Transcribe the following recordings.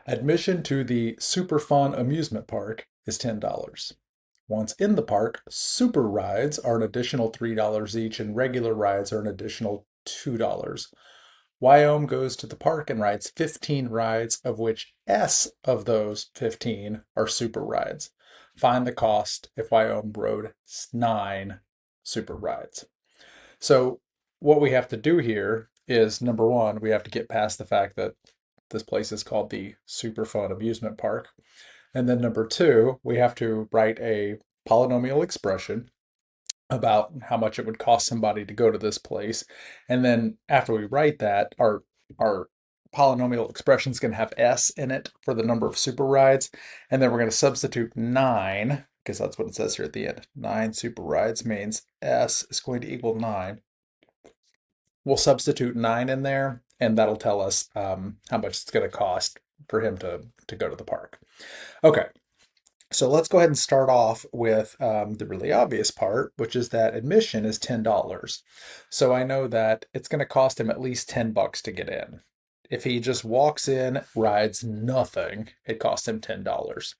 Admission to the super fun amusement park is $10. Once in the park, super rides are an additional $3 each and regular rides are an additional $2. Wyoming goes to the park and rides 15 rides, of which S of those 15 are super rides. Find the cost if Wyoming rode 9 super rides. So what we have to do here is number one, we have to get past the fact that this place is called the Super Fun Amusement Park. And then number two, we have to write a polynomial expression about how much it would cost somebody to go to this place. And then after we write that, our polynomial expression is going to have S in it for the number of super rides. And then we're going to substitute 9, because that's what it says here at the end. 9 super rides means S is going to equal 9. We'll substitute 9 in there, and that'll tell us how much it's going to cost for him to go to the park. Okay, so let's go ahead and start off with the really obvious part, which is that admission is $10. So I know that it's going to cost him at least $10 to get in. If he just walks in, rides nothing, it costs him $10.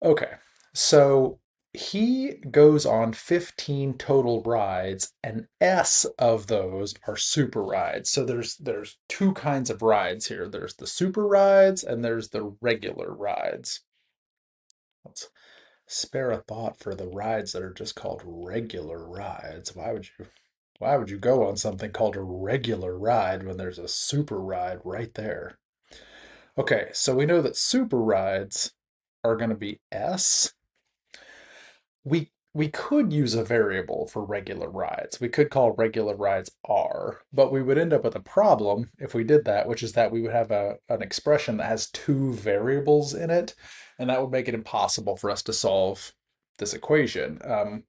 Okay, so he goes on 15 total rides, and S of those are super rides. So there's two kinds of rides here. There's the super rides and there's the regular rides. Let's spare a thought for the rides that are just called regular rides. Why would you go on something called a regular ride when there's a super ride right there? Okay, so we know that super rides are going to be S. We could use a variable for regular rides. We could call regular rides R, but we would end up with a problem if we did that, which is that we would have an expression that has two variables in it, and that would make it impossible for us to solve this equation.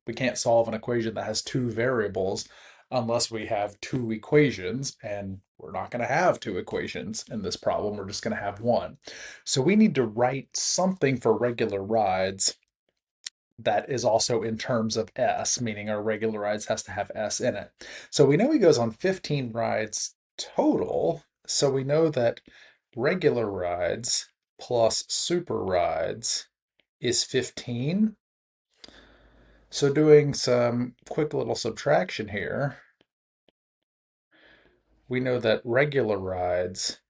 We can't solve an equation that has two variables unless we have two equations, and we're not going to have two equations in this problem. We're just going to have one. So we need to write something for regular rides that is also in terms of S, meaning our regular rides has to have S in it. So we know he goes on 15 rides total. So we know that regular rides plus super rides is 15. So doing some quick little subtraction here, we know that regular rides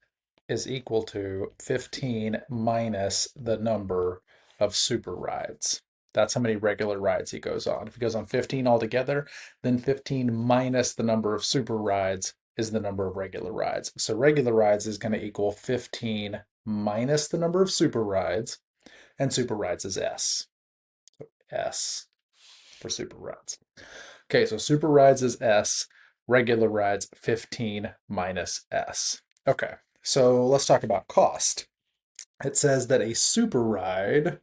is equal to 15 minus the number of super rides. That's how many regular rides he goes on. If he goes on 15 altogether, then 15 minus the number of super rides is the number of regular rides. So regular rides is going to equal 15 minus the number of super rides, and super rides is S. So S for super rides. Okay, so super rides is S, regular rides 15 minus S. Okay, so let's talk about cost. It says that a super ride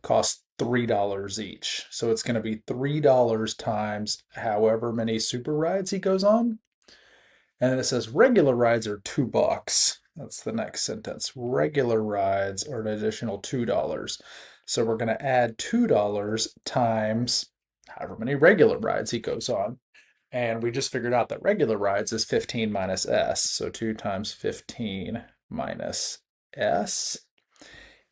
costs $3 each. So it's going to be $3 times however many super rides he goes on. And then it says regular rides are $2. That's the next sentence. Regular rides are an additional $2. So we're going to add $2 times however many regular rides he goes on. And we just figured out that regular rides is 15 minus S. So 2 times 15 minus S.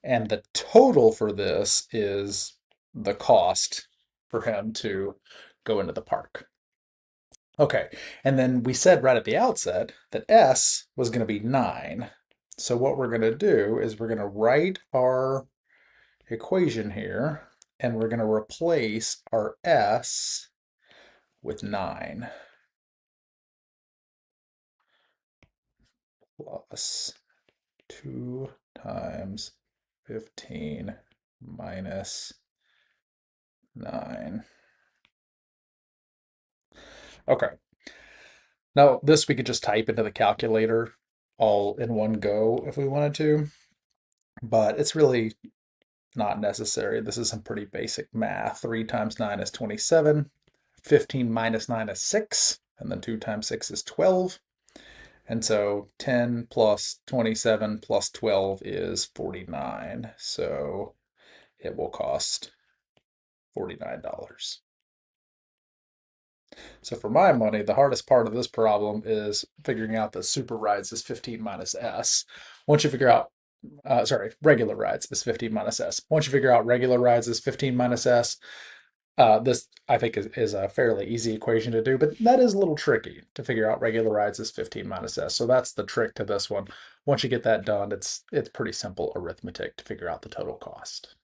And the total for this is the cost for him to go into the park. Okay, and then we said right at the outset that S was going to be 9. So what we're going to do is we're going to write our equation here, and we're going to replace our S with 9. Plus 2 times 15 minus 9. Okay. Now, this we could just type into the calculator all in one go if we wanted to, but it's really not necessary. This is some pretty basic math. 3 times 9 is 27. 15 minus 9 is 6. And then 2 times 6 is 12. And so 10 plus 27 plus 12 is 49. So it will cost $49. So for my money, the hardest part of this problem is figuring out that super rides is 15 minus s. Once you figure out, sorry, regular rides is 15 minus s. Once you figure out regular rides is 15 minus s, this I think is a fairly easy equation to do, but that is a little tricky to figure out regular rides is 15 minus s. So that's the trick to this one. Once you get that done, it's pretty simple arithmetic to figure out the total cost.